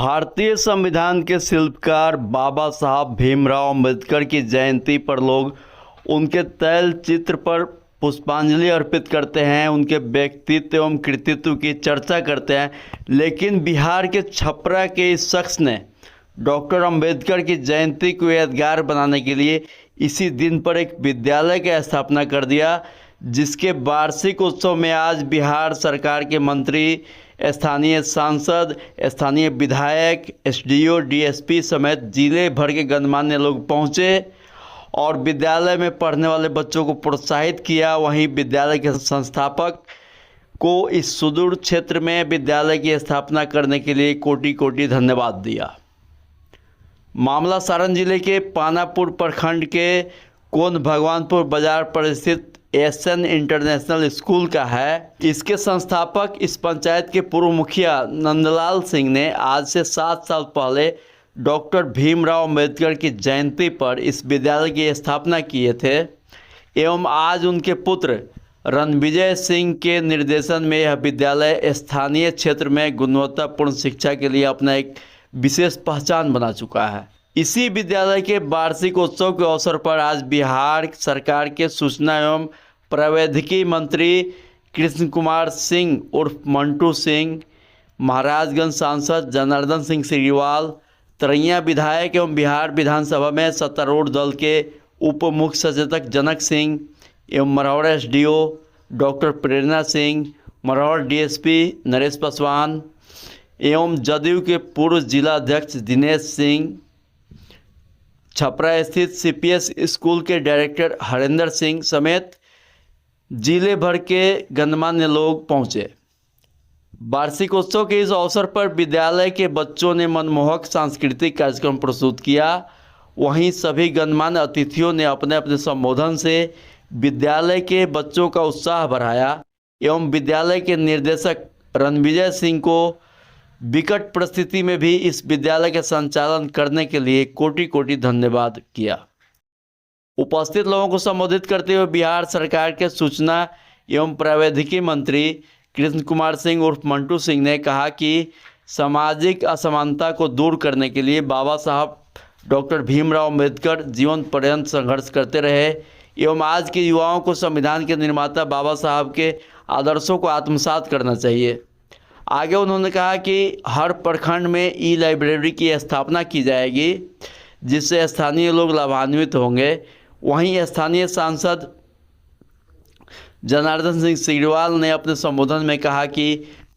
भारतीय संविधान के शिल्पकार बाबा साहब भीमराव अंबेडकर की जयंती पर लोग उनके तैल चित्र पर पुष्पांजलि अर्पित करते हैं, उनके व्यक्तित्व एवं कृतित्व की चर्चा करते हैं। लेकिन बिहार के छपरा के इस शख्स ने डॉक्टर अंबेडकर की जयंती को यादगार बनाने के लिए इसी दिन पर एक विद्यालय की स्थापना कर दिया, जिसके वार्षिक उत्सव में आज बिहार सरकार के मंत्री, स्थानीय सांसद, स्थानीय विधायक, एसडीओ, डीएसपी समेत जिले भर के गणमान्य लोग पहुंचे और विद्यालय में पढ़ने वाले बच्चों को प्रोत्साहित किया। वहीं विद्यालय के संस्थापक को इस सुदूर क्षेत्र में विद्यालय की स्थापना करने के लिए कोटि कोटि धन्यवाद दिया। मामला सारण जिले के पानापुर प्रखंड के कोन भगवानपुर बाजार पर स्थित एसएन इंटरनेशनल स्कूल का है। इसके संस्थापक इस पंचायत के पूर्व मुखिया नंदलाल सिंह ने आज से 7 साल पहले डॉक्टर भीमराव अंबेडकर की जयंती पर इस विद्यालय की स्थापना किए थे एवं आज उनके पुत्र रणविजय सिंह के निर्देशन में यह विद्यालय स्थानीय क्षेत्र में गुणवत्तापूर्ण शिक्षा के लिए अपना एक विशेष पहचान बना चुका है। इसी विद्यालय के वार्षिक उत्सव के अवसर पर आज बिहार सरकार के सूचना एवं प्रौद्योगिकी मंत्री कृष्ण कुमार सिंह उर्फ मंटू सिंह, महाराजगंज सांसद जनार्दन सिंह सिग्रीवाल, तरैया विधायक एवं बिहार विधानसभा में सत्तारूढ़ दल के उप मुख्य सचेतक जनक सिंह एवं मरहौर एसडीओ डॉक्टर प्रेरणा सिंह, मरहौर डीएसपी नरेश पासवान एवं जदयू के पूर्व जिला अध्यक्ष दिनेश सिंह, छपरा स्थित सीपीएस स्कूल के डायरेक्टर हरेंद्र सिंह समेत जिले भर के गणमान्य लोग पहुंचे। वार्षिक उत्सव के इस अवसर पर विद्यालय के बच्चों ने मनमोहक सांस्कृतिक कार्यक्रम प्रस्तुत किया। वहीं सभी गणमान्य अतिथियों ने अपने अपने संबोधन से विद्यालय के बच्चों का उत्साह बढ़ाया एवं विद्यालय के निर्देशक रणविजय सिंह को विकट परिस्थिति में भी इस विद्यालय के संचालन करने के लिए कोटि कोटि धन्यवाद किया। उपस्थित लोगों को संबोधित करते हुए बिहार सरकार के सूचना एवं प्रौद्योगिकी मंत्री कृष्ण कुमार सिंह उर्फ मंटू सिंह ने कहा कि सामाजिक असमानता को दूर करने के लिए बाबा साहब डॉक्टर भीमराव अंबेडकर जीवन पर्यंत संघर्ष करते रहे एवं आज के युवाओं को संविधान के निर्माता बाबा साहब के आदर्शों को आत्मसात करना चाहिए। आगे उन्होंने कहा कि हर प्रखंड में ई लाइब्रेरी की स्थापना की जाएगी, जिससे स्थानीय लोग लाभान्वित होंगे। वहीं स्थानीय सांसद जनार्दन सिंह सिग्रीवाल ने अपने संबोधन में कहा कि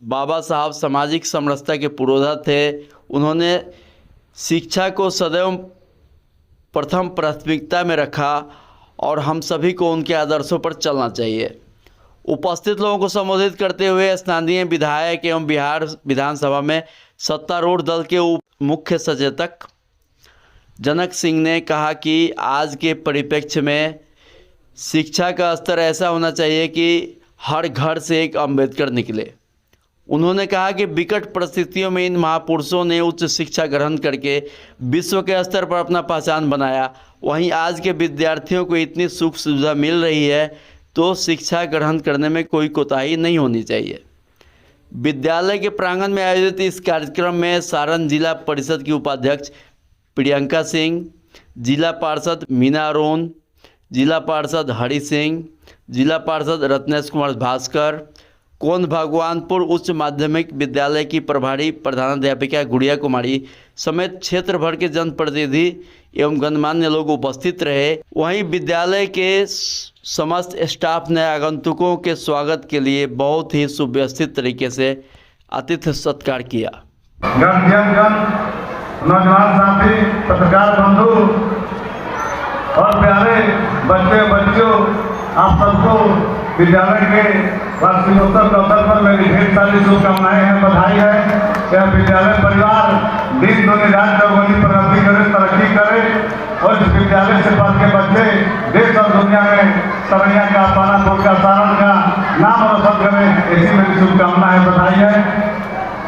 बाबा साहब सामाजिक समरसता के पुरोधा थे। उन्होंने शिक्षा को सदैव प्रथम प्राथमिकता में रखा और हम सभी को उनके आदर्शों पर चलना चाहिए। उपस्थित लोगों को संबोधित करते हुए स्थानीय विधायक एवं बिहार विधानसभा में सत्तारूढ़ दल के उप मुख्य सचेतक जनक सिंह ने कहा कि आज के परिप्रेक्ष्य में शिक्षा का स्तर ऐसा होना चाहिए कि हर घर से एक अंबेडकर निकले। उन्होंने कहा कि विकट परिस्थितियों में इन महापुरुषों ने उच्च शिक्षा ग्रहण करके विश्व के स्तर पर अपना पहचान बनाया। वहीं आज के विद्यार्थियों को इतनी सुख सुविधा मिल रही है तो शिक्षा ग्रहण करने में कोई कोताही नहीं होनी चाहिए। विद्यालय के प्रांगण में आयोजित इस कार्यक्रम में सारण जिला परिषद की उपाध्यक्ष प्रियंका सिंह, जिला पार्षद मीना अरुण, जिला पार्षद हरि सिंह, जिला पार्षद रत्नेश कुमार भास्कर, कोन भगवानपुर उच्च माध्यमिक विद्यालय की प्रभारी प्रधानाध्यापिका गुड़िया कुमारी समेत क्षेत्र भर के जनप्रतिनिधि एवं गणमान्य लोग उपस्थित रहे। वहीं विद्यालय के समस्त स्टाफ ने आगंतुकों के स्वागत के लिए बहुत ही सुव्यवस्थित तरीके से आतिथ्य सत्कार किया। नौजवान साथी, पत्रकार बंधु और प्यारे बच्चों, आप सबको विद्यालय के वार्षिकोत्सव के अवसर पर मेरी ढेर सारी शुभकामनाएं हैं, बधाई है। यह विद्यालय परिवार दिन दुनिया चौगनी प्रगति करे, तरक्की करे और इस विद्यालय से पढ़ के बच्चे देश और दुनिया में तरैया का, पानापुर का, सारण का नाम रोशन करें, ऐसी मेरी शुभकामना है, बधाई है।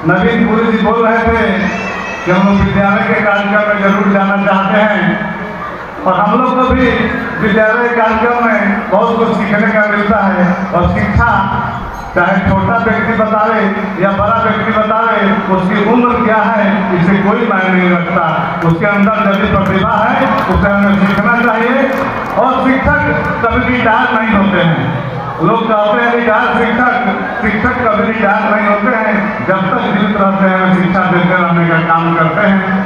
नवीन पुरी जी बोल रहे थे कि हम लोग विद्यालय के कार्यक्रम में जरूर जाना चाहते हैं और हम लोग को भी विद्यालय कार्यक्रम में बहुत कुछ सीखने का मिलता है और शिक्षा चाहे छोटा व्यक्ति बतावे या बड़ा व्यक्ति बतावे, उसकी उम्र क्या है इससे कोई मायने नहीं रखता। उसके अंदर यदि प्रतिभा है उसे हमें सीखना चाहिए। और शिक्षक कभी भी रिटायर नहीं होते हैं। लोग कहते हैं रिटायर शिक्षक कभी रिटायर नहीं होते हैं, जब तक जीवित रहते हैं हमें शिक्षा देते रहने का काम करते हैं।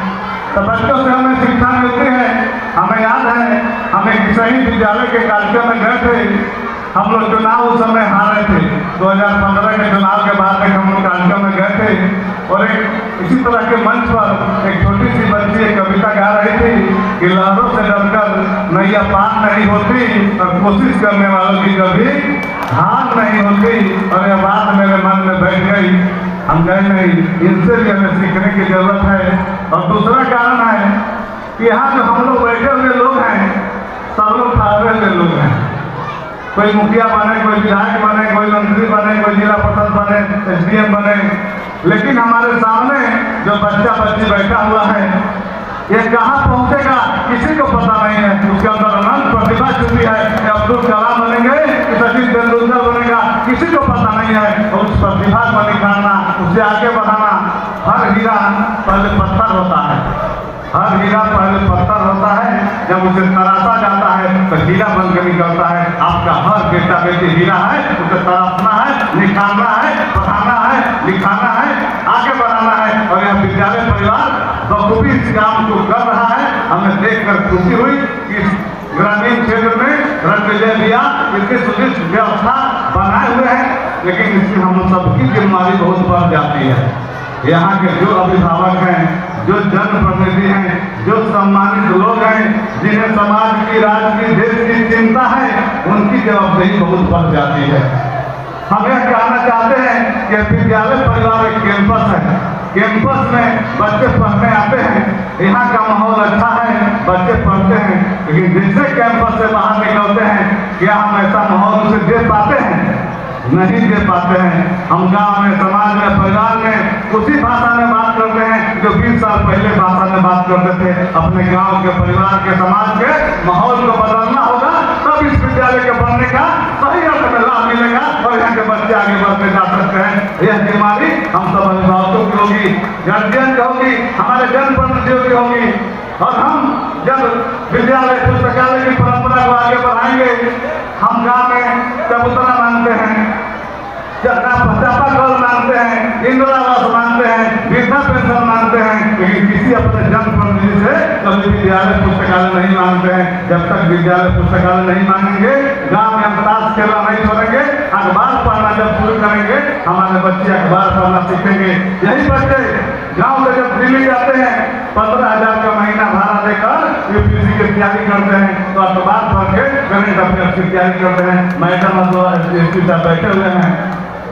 तो बच्चों से हमें शिक्षा मिलती है। हमें याद है हम एक सही विद्यालय के कार्यक्रम में गए थे। हम लोग चुनाव उस समय हारे थे। 2015 के चुनाव के बाद हम लोग कार्यक्रम में गए थे और एक इसी तरह के मंच पर एक छोटी सी बच्ची एक कविता गा रही थी कि लहरों से डरकर नैया पार नहीं होती और कोशिश करने वालों की कभी हार नहीं होती। और यह बात मेरे मन में बैठ गई। हम गए नहीं, इनसे भी हमें सीखने की जरूरत है। और दूसरा कारण है कि यहाँ जो हम लोग बैठे हुए लोग हैं सब लोग ठहरे हुए लोग हैं। कोई मुखिया बने, कोई विधायक बने, कोई मंत्री बने, कोई जिला परिषद बने, SDM बने, लेकिन हमारे सामने जो बच्चा बच्ची बैठा हुआ है ये कहाँ पहुँचेगा किसी को पता नहीं है। उसके अंदर अनंत प्रतिभा छुपी है कि अब्दुल कलाम बनेंगे कि सचिन तेंदुलकर बनेगा किसी को पता नहीं है। और उस प्रतिभा को निखारना, उसे आगे बढ़ाना। हर हीरा पहले पत्थर होता है, हर हीरा पहले पत्थर होता है। जब उसे तराशा जाता है तो हीरा बन के निकलता है। आपका हर बेटा बेटी हीरा है, उसे तराशना है, निखारना है, पढ़ाना है, लिखाना है, आगे बढ़ाना है। और यह विद्यालय परिवार बखूबी इस काम को कर रहा है। हमें देखकर खुशी हुई कि इस ग्रामीण क्षेत्र में रणविजय भैया इतनी सुनिश्चित व्यवस्था बनाए हुए हैं, लेकिन इसमें हम सबकी जिम्मेदारी बहुत बढ़ जाती है। यहाँ के जो अभिभावक हैं, जो जनप्रतिनिधि हैं, जो सम्मानित लोग हैं, जिन्हें समाज की, राज्य की, देश की चिंता है, उनकी जवाबदेही बहुत बढ़ जाती है। हम यह कहना चाहते हैं कि विद्यालय परिवार एक कैंपस है। कैंपस में बच्चे पढ़ने आते हैं, यहाँ का माहौल अच्छा है, बच्चे पढ़ते हैं। लेकिन जैसे कैंपस से बाहर निकलते हैं, क्या हम ऐसा माहौल उसे दे पाते हैं? नहीं दे पाते हैं। हम गांव में, समाज में, परिवार में उसी भाषा में बात करते हैं जो 20 साल पहले भाषा में बात करते थे। अपने गांव के, परिवार के, समाज के माहौल को बदलना होगा, तब इस विद्यालय के बनने का सही अर्थ में लाभ मिलेगा और यहाँ के बच्चे आगे बढ़ते जा सकते हैं। यह बीमारी हम सब अभिभावकों की होगी, गार्जियन की होगी, हमारे जनप्रतिनिधियों की होगी। और हम जब विद्यालय पुस्तकालय की परंपरा को आगे बढ़ाएंगे, हम गाँव में चबूतरा मानते हैं, चापाकल मानते हैं, इंदिरावास मानते हैं, वृद्धा पेंशन मानते हैं, लेकिन किसी अपने जनप्रतिनिधि से कभी विद्यालय पुस्तकालय नहीं मानते हैं। जब तक विद्यालय पुस्तकालय नहीं मानेंगे, गांव में हम ताश खेलना नहीं छोड़ेंगे, अखबार पढ़ना जब शुरू करेंगे, हमारे बच्चे अखबार पढ़ना सीखेंगे। यही बच्चे गांव से जब दिल्ली जाते हैं, 15,000 का महीना भाड़ा देकर UPSC की तैयारी करते हैं, तो अखबार पढ़ के करंट अफेयर्स की तैयारी करते हैं। मैडम बैठे हुए हैं,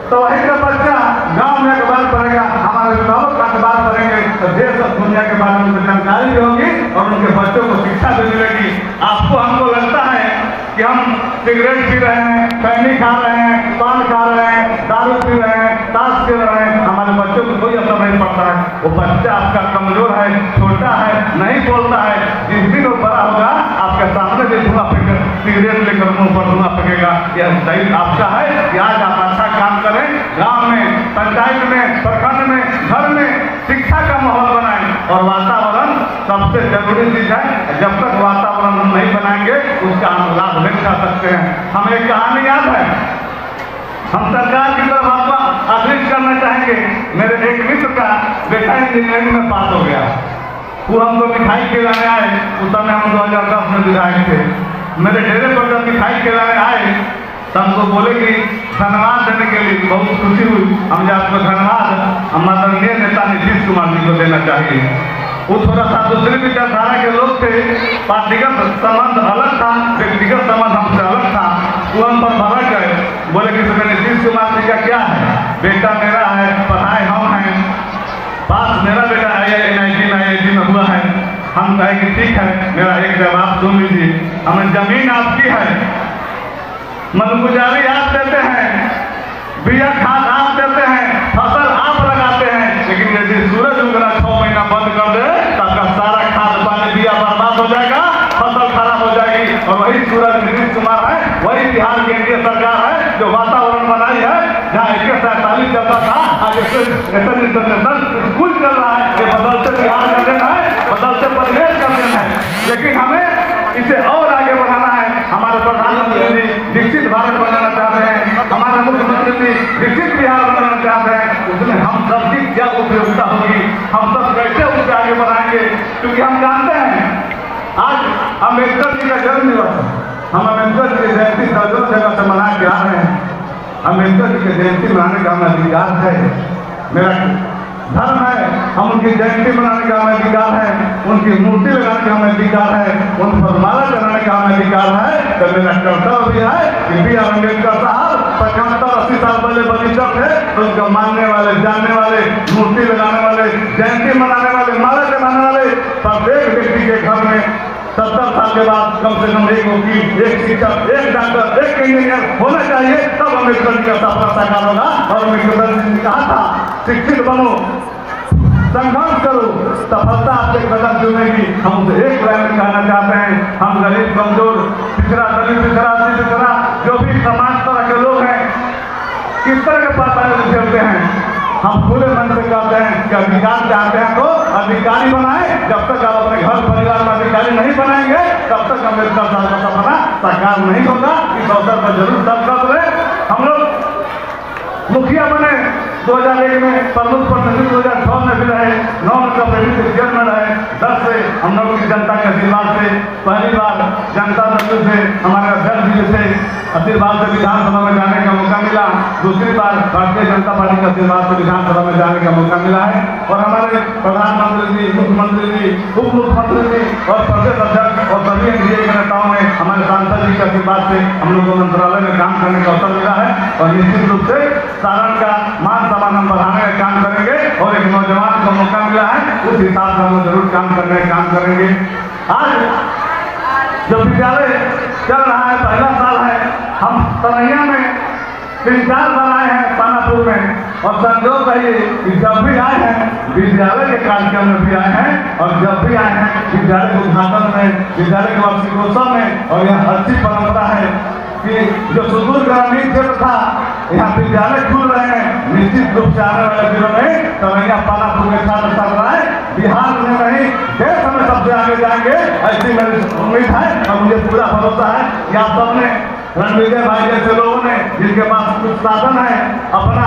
तो वही का बच्चा गांव में अखबार पढ़ेगा, हमारे अभिभावक अखबार पढ़ेंगे, तो देश और दुनिया के बारे में जानकारी भी होगी और उनके बच्चों को शिक्षा भी मिलेगी। आपको हमको लगता है कि हम सिगरेट पी रहे हैं, खैनी खा रहे हैं, पान खा रहे हैं, दारू पी रहे हैं, ताश खेल रहे हैं, हमारे बच्चों को कोई असर नहीं पड़ता है। वो बच्चा आपका कमजोर है, छोटा है, नहीं बोलता है। जिस दिन वो बड़ा होगा, आपके सामने से धुआं फेंक सिगरेट लेकर मुंह पर धुआं फेंकेगा। यह सही आपका है कि आज आप अच्छा काम करें, गांव में, पंचायत में, प्रखंड में, घर में शिक्षा का माहौल बनाएं। और वातावरण सबसे जरूरी चीज है। जब तक वातावरण हम नहीं बनाएंगे, उसका हम लाभ नहीं उठा सकते हैं। हमें एक कहानी याद है, हम सरकार की तरफ आपका आदेश करना चाहेंगे। मेरे एक मित्र का बेटा इंजीनियरिंग में पास हो गया, वो हमको मिठाई खिलाने आए। उस समय हम 2010 में विधायक थे। मेरे डेरे पर जब मिठाई खिलाने आए तो हमको बोले कि धन्यवाद देने के लिए बहुत खुशी हुई। हमने आपको धन्यवाद हम आदरणीय नेता नीतीश कुमार जी को देना चाहिए। वो थोड़ा सा दूसरी विचारधारा के लोग थे, पार्टीगत संबंध अलग था, व्यक्तिगत संबंध हमसे अलग था। वो हम पर भड़क गए, बोले कि इसमें नीतीश कुमार जी का क्या है, बेटा मेरा है, पढ़ाए हम हैं, पास मेरा बेटा NIT में IIT में हुआ है। हम कहे कि ठीक है, मेरा एक जवाब सुन लीजिए, हमें जमीन आपकी है, मलगुजारी आप देते हैं, बिया खाद आप देते हैं, फसल आप लगाते हैं, लेकिन यदि सूरज उगना 6 महीना बंद कर दे तो आपका सारा खाद पानी बिया बर्बाद हो जाएगा, फसल खराब हो जाएगी। और वही सूरज नीतीश कुमार है, वही बिहार की एनडीए सरकार है जो वातावरण बनाई है जहाँ इंटरनेशनल स्कूल चल रहा है, ये बदलते बिहार का देना है, बदलते परिवेश का देना है। लेकिन हमें इसे और आगे बढ़ाना है। हमारे प्रधानमंत्री जी विकसित भारत बनाना चाहते हैं, हमारे मुख्यमंत्री जी विकसित बिहार बनाना चाहते हैं। उसमें हम सब की क्या उपयोगिता होगी, हम सब कैसे उसे आगे बढ़ाएंगे, क्योंकि हम जानते हैं आज अम्बेडकर जी का जन्म दिवस है। हम अम्बेडकर जी की जयंती दर्जनों जगह से मना के आ रहे हैं। अम्बेडकर जी की जयंती मनाने का हमें अधिकार है, मेरा धर्म है। हम उनकी जयंती मनाने का हमें अधिकार है, उनकी मूर्ति लगाने का हमें अधिकार है, उन पर माला चढ़ाने का हमें अधिकार है। तो मेरा कर्तव्य भी है कि बी आर अम्बेडकर साहब 75-80 साल पहले बलिष्ठ थे, तो उनका मानने वाले, जानने वाले, मूर्ति लगाने वाले, जयंती मनाने वाले, माला चढ़ाने वाले प्रत्येक व्यक्ति के घर में 70 साल के बाद कम से कम एक वकील, एक शिक्षक, एक डॉक्टर, एक इंजीनियर होना चाहिए। तब अम्बेडकर जी का सपना साकार होगा। और अम्बेडकर जी ने कहा था, शिक्षित बनो, संघर्ष करो, सफलता आपके कदम चुनेगी। हम उसे एक लाइन में कहना चाहते हैं, हम गरीब, कमजोर, पिछड़ा, दलित, पिछड़ा, पिछड़ा, जो भी समाज तरह के लोग हैं, किस तरह के पात्र खेलते हैं, हम पूरे मन से कहते हैं कि अधिकार चाहते हैं तो अधिकारी बनाए। जब तक आप अपने घर परिवार में अधिकारी नहीं बनाएंगे, तब तक अम्बेडकर साहब का सपना साकार नहीं होगा। इस अवसर पर जरूर संकल्प लें। हम लोग मुखिया बने 2001 में, प्रमुख प्रतिनिधि 2006 में भी रहे, 9 का प्रतिनिधि चेयरमैन रहे। 10 से हम लोगों की जनता के आशीर्वाद से पहली बार जनता दल से हमारे अध्यक्ष जी से आशीर्वाद से विधानसभा में जाने का मौका मिला। दूसरी बार भारतीय जनता पार्टी के आशीर्वाद से विधानसभा में जाने का मौका मिला है। और हमारे प्रधानमंत्री जी, मुख्यमंत्री जी, उप मुख्यमंत्री जी और प्रदेश अध्यक्ष और सभी एनडीए के नेताओं ने, हमारे सांसद जी के आशीर्वाद से हम लोग को मंत्रालय में काम करने का अवसर मिला है। और निश्चित रूप से सारण का मान सम्मान हम बढ़ाने का काम करेंगे। और एक नौजवान को मौका मिला है, उस हिसाब से हम जरूर काम करने का काम करेंगे। आज जब विद्यालय चल रहा है, पहला साल है, हम तरैया में 3-4 बार आए हैं, पानापुर में। और संजोग है कि जब भी आए हैं विद्यालय के कार्यक्रम में भी आए हैं, और जब भी आए हैं विद्यालय के उद्घाटन में, विद्यालय के वार्षिकोत्सव में। और यह अच्छी परंपरा है कि जो सुदूर ग्रामीण क्षेत्र था, यहाँ विद्यालय खुल रहे हैं। निश्चित रूप से आने वाले दिनों में तरैया, पानापुर के छात्र छात्राएं बिहार में नहीं, देश में सबसे आगे जाएंगे, ऐसी मेरी उम्मीद है। और मुझे पूरा भरोसा है कि आप सबने, रणविजय भाई जैसे लोगों ने, जिनके पास कुछ साधन है, अपना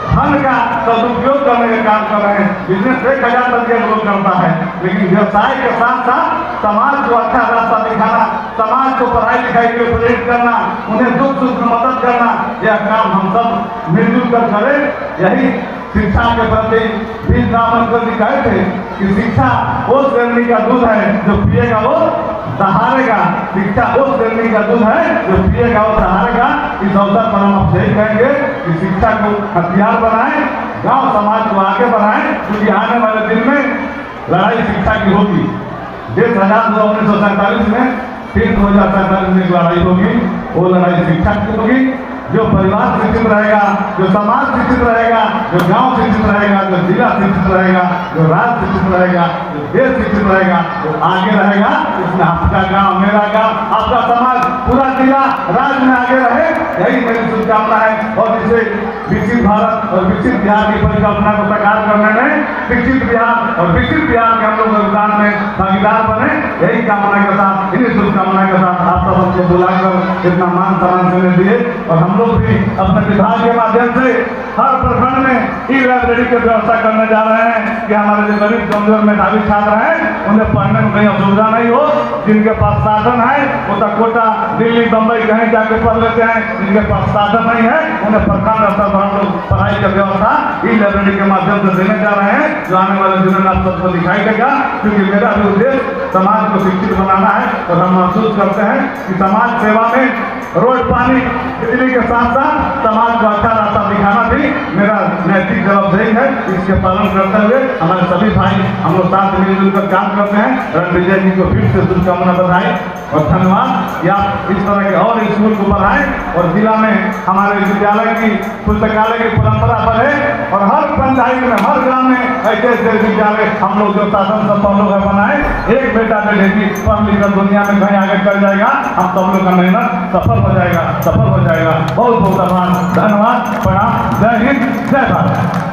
धन का सदुपयोग करने का काम कर रहे हैं। बिजनेस 1000 तक के लोग करता है, लेकिन व्यवसाय के साथ साथ समाज को अच्छा रास्ता दिखाना, समाज को पढ़ाई लिखाई के लिए प्रेरित करना, उन्हें दुख सुख में मदद करना, यह काम हम सब मिलजुल कर करें। यही शिक्षा के प्रति भीम राव अम्बेडकर जी कहते थे कि शिक्षा उस श्रेणी का दूध है जो पिएगा वो सहारेगा। शिक्षा उस श्रेणी का दूध है जो पिएगा वो सहारेगा। इस अवसर पर हम आप यही कहेंगे कि शिक्षा को हथियार बनाएं, गांव समाज को आगे बढ़ाएं, क्योंकि आने वाले दिन में लड़ाई शिक्षा की होगी। देश आजाद हुआ 1947 में, फिर 2047 में लड़ाई होगी, वो लड़ाई शिक्षा की होगी। जो परिवार शिक्षित रहेगा, जो समाज शिक्षित रहेगा, जो गांव शिक्षित रहेगा, जो जिला शिक्षित रहेगा, जो राज्य शिक्षित रहेगा, जो देश शिक्षित रहेगा, वो आगे रहेगा। इसमें आपका गांव, मेरा गांव, आपका समाज, पूरा जिला, राज्य में आगे रहे, यही मेरी शुभकामना है। और इसे विकसित भारत और विकसित बिहार की परिकल्पना को साकार करने में विकसित बिहार और विकसित बिहार के हम लोग योगदान में भागीदार बने, यही कामना के साथ, इन्हीं शुभकामना के साथ आप सब हमको बुलाकर इतना मान सम्मान देने दिए। और हम लोग भी अपने विभाग के माध्यम से हर प्रखंड में ई लाइब्रेरी की व्यवस्था करने जा रहे हैं कि हमारे जो गरीब कमजोर मेधावी छात्र हैं, उन्हें पढ़ने में कहीं असुविधा नहीं हो। जिनके पास साधन है वो तक कोटा, दिल्ली, बम्बई कहीं जाके पढ़ लेते हैं। जिनके पास साधन नहीं है, उन्हें प्रखंड स्तर पर हम लोग पढ़ाई की व्यवस्था ई लाइब्रेरी के माध्यम से देने जा रहे हैं, जो आने वाले दिनों में आप सबको दिखाई देगा। क्योंकि मेरा भी उद्देश्य समाज को शिक्षित बनाना है। और हम महसूस करते हैं कि समाज सेवा में रोड, पानी, बिजली के साथ साथ समाज को अच्छा रास्ता दिखाना भी मेरा नैतिक जवाबदेही है। इसके पालन करते हुए हमारे सभी भाई हम लोग साथ मिलजुल कर काम करते हैं। रणविजय जी को फिर से शुभकामना बधाई और धन्यवाद। या इस तरह के और स्कूल को बढ़ाएं और जिला में हमारे विद्यालय की, पुस्तकालय की परंपरा बढ़े। और हर पंचायत में, हर गाँव में ऐसे ऐसे विद्यालय हम लोग जो शासन सब हम लोग बनाए। एक बेटा बेटे की पढ़ लिख कर दुनिया में कहीं आगे चल जाएगा, हम सब लोग का मेहनत सफल हो जाएगा, सफल हो जाएगा। बहुत बहुत धन्यवाद, प्रणाम। जय हिंद जय भारत।